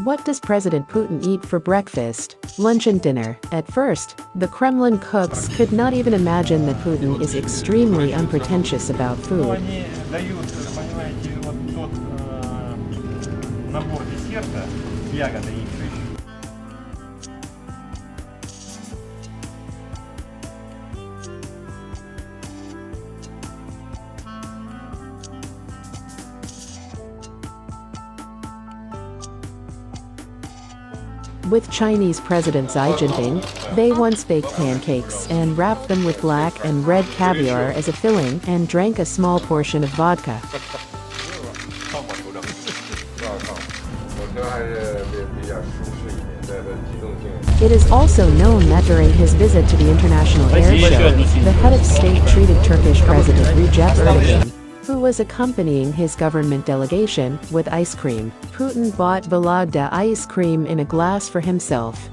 What does President Putin eat for breakfast, lunch and dinner? At first, the Kremlin cooks could not even imagine that Putin is extremely unpretentious about food. With Chinese President Xi Jinping, they once baked pancakes and wrapped them with black and red caviar as a filling and drank a small portion of vodka. It is also known that during his visit to the International Air Show, the head of state treated Turkish President Recep Erdogan, who was accompanying his government delegation, with ice cream. Putin bought Vologda ice cream in a glass for himself.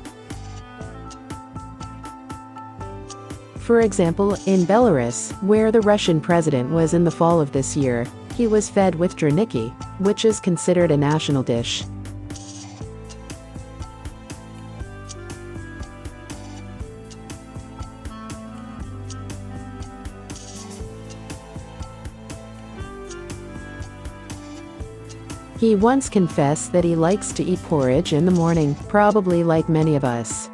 For example, in Belarus, where the Russian president was in the fall of this year, he was fed with draniki, which is considered a national dish. He once confessed that he likes to eat porridge in the morning, probably like many of us.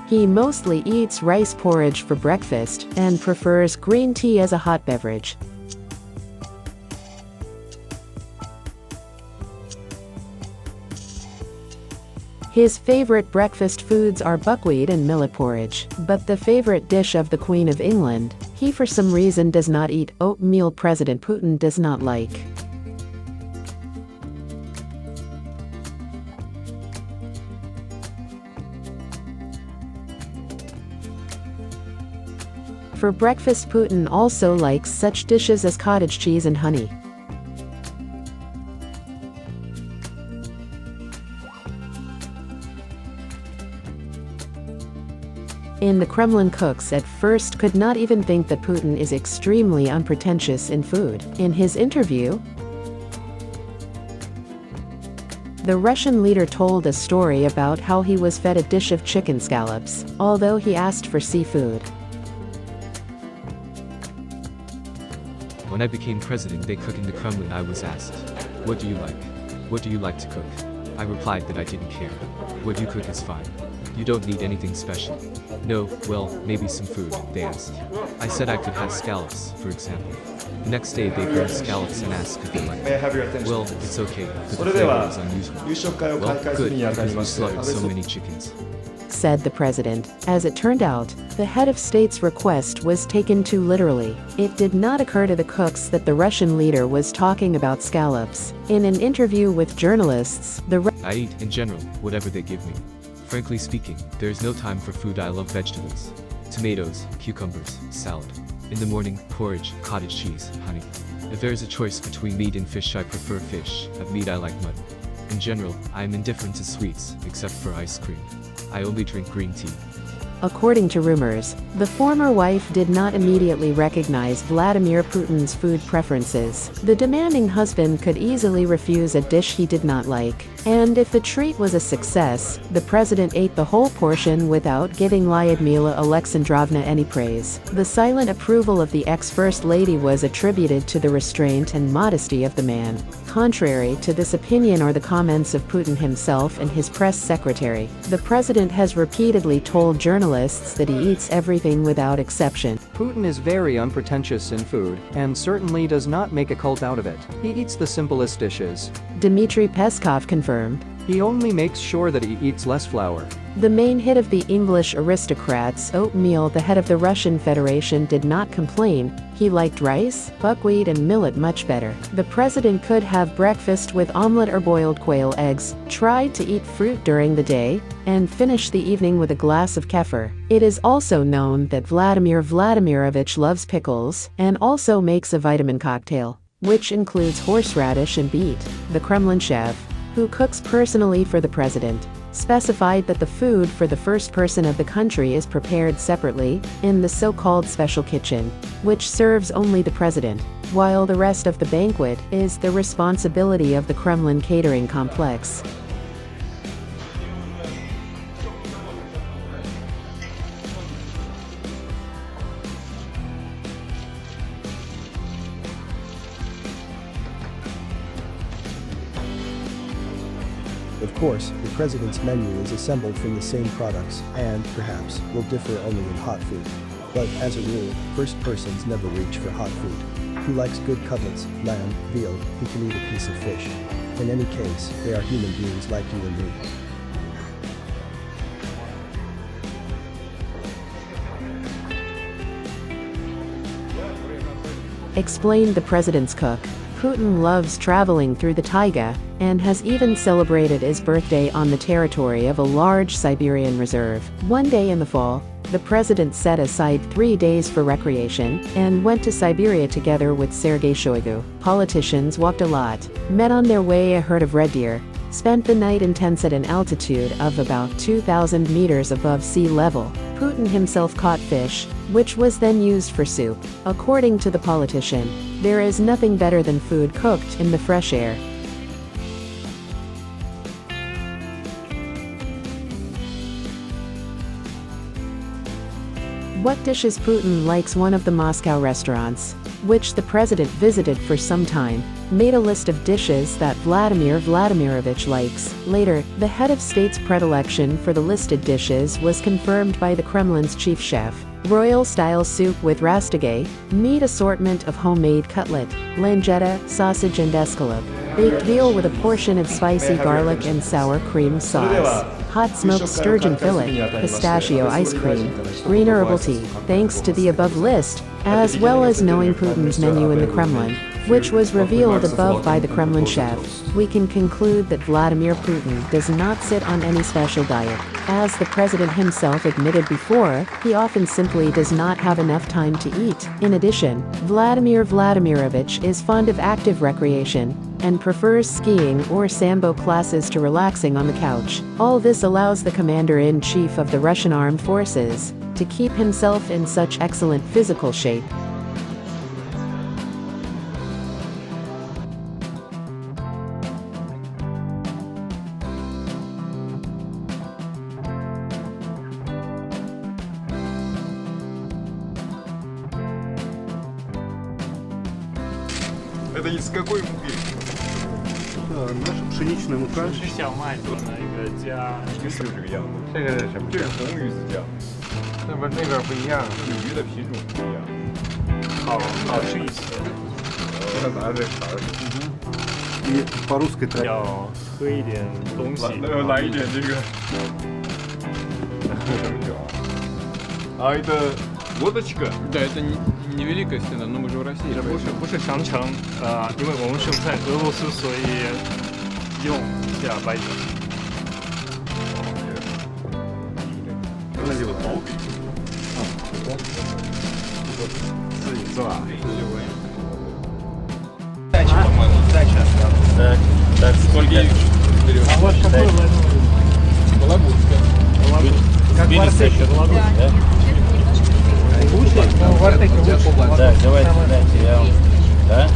He mostly eats rice porridge for breakfast and prefers green tea as a hot beverage. His favorite breakfast foods are buckwheat and millet porridge, but the favorite dish of the Queen of England, he for some reason does not eat. Oatmeal. President Putin does not like. For breakfast, Putin also likes such dishes as cottage cheese and honey. In the Kremlin, cooks at first could not even think that Putin is extremely unpretentious in food. In his interview, the Russian leader told a story about how he was fed a dish of chicken scallops, although he asked for seafood. When I became president, they cook in the Kremlin. I was asked, "What do you like? What do you like to cook?" I replied that I didn't care. "What you cook is fine. You don't need anything special." "No, well, maybe some food," they asked. I said I could have scallops, for example. The next day they brought scallops and asked if they liked May I have your them. attention? Well, it's okay, but the flavor is unusual. Well, good, because we slaughtered so many chickens, said the president. As it turned out, the head of state's request was taken too literally. It did not occur to the cooks that the Russian leader was talking about scallops. In an interview with journalists, I eat, in general, whatever they give me. Frankly speaking, there is no time for food. I love vegetables. Tomatoes, cucumbers, salad. In the morning, porridge, cottage cheese, honey. If there is a choice between meat and fish, I prefer fish. Of meat, I like mutton. In general, I am indifferent to sweets, except for ice cream. I only drink green tea. According to rumors, the former wife did not immediately recognize Vladimir Putin's food preferences. The demanding husband could easily refuse a dish he did not like. And if the treat was a success, the president ate the whole portion without giving Lyudmila Alexandrovna any praise. The silent approval of the ex-first lady was attributed to the restraint and modesty of the man. Contrary to this opinion are the comments of Putin himself and his press secretary. The president has repeatedly told journalists that he eats everything without exception. Putin is very unpretentious in food, and certainly does not make a cult out of it. He eats the simplest dishes. Dmitry Peskov confirmed. He only makes sure that he eats less flour. The main hit of the English aristocrats, oatmeal. The head of the Russian Federation did not complain. He liked rice, buckwheat and millet much better. The president could have breakfast with omelette or boiled quail eggs, tried to eat fruit during the day, and finish the evening with a glass of kefir. It is also known that Vladimir Vladimirovich loves pickles, and also makes a vitamin cocktail, which includes horseradish and beet. The Kremlin chef, who cooks personally for the president, specified that the food for the first person of the country is prepared separately, in the so-called special kitchen, which serves only the president, while the rest of the banquet is the responsibility of the Kremlin catering complex. Of course, the president's menu is assembled from the same products and, perhaps, will differ only in hot food. But, as a rule, first persons never reach for hot food. He likes good cutlets, lamb, veal, he can eat a piece of fish. In any case, they are human beings like you and me. Explained the president's cook. Putin loves traveling through the taiga, and has even celebrated his birthday on the territory of a large Siberian reserve. One day in the fall, the president set aside 3 days for recreation, and went to Siberia together with Sergei Shoigu. Politicians walked a lot, met on their way a herd of red deer, spent the night in tents at an altitude of about 2,000 meters above sea level. Putin himself caught fish, which was then used for soup. According to the politician, there is nothing better than food cooked in the fresh air. What dishes Putin likes? One of the Moscow restaurants, which the president visited for some time, made a list of dishes that Vladimir Vladimirovich likes. Later, the head of state's predilection for the listed dishes was confirmed by the Kremlin's chief chef. Royal-style soup with rastige, meat assortment of homemade cutlet, langetta, sausage and escalope, baked veal with a portion of spicy garlic and sour cream sauce, hot smoked sturgeon fillet, pistachio ice cream, green herbal tea. Thanks to the above list, as well as knowing Putin's menu in the Kremlin, which was revealed above by the Kremlin chef, we can conclude that Vladimir Putin does not sit on any special diet. As the president himself admitted before, he often simply does not have enough time to eat. In addition, Vladimir Vladimirovich is fond of active recreation, and prefers skiing or sambo classes to relaxing on the couch. All this allows the commander-in-chief of the Russian armed forces to keep himself in such excellent physical shape. Это из какой муки? Наша пшеничная мука. 是小麦做的一个加，是不是这个样子？这个是什么？这是红鱼子酱，那边不一样，鱼的品种不一样。好吃一些。我拿这茬儿，И по русской традиции. 要喝一点东西。来一点这个什么酒啊？啊，это водочка。 Да, это не великая стена, но мы же в России. 这不是长城，因为我们是在俄罗斯，所以用一下白酒。那就好比，自己做啊，再去，再去。Так, сколько берешь? А вот какой Вологодская. Как в Артеке, да? В Артеке лучше. Да, давайте, дайте, я вам... Да?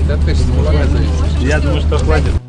Это от качества молока зависит. Я думаю, что хватит.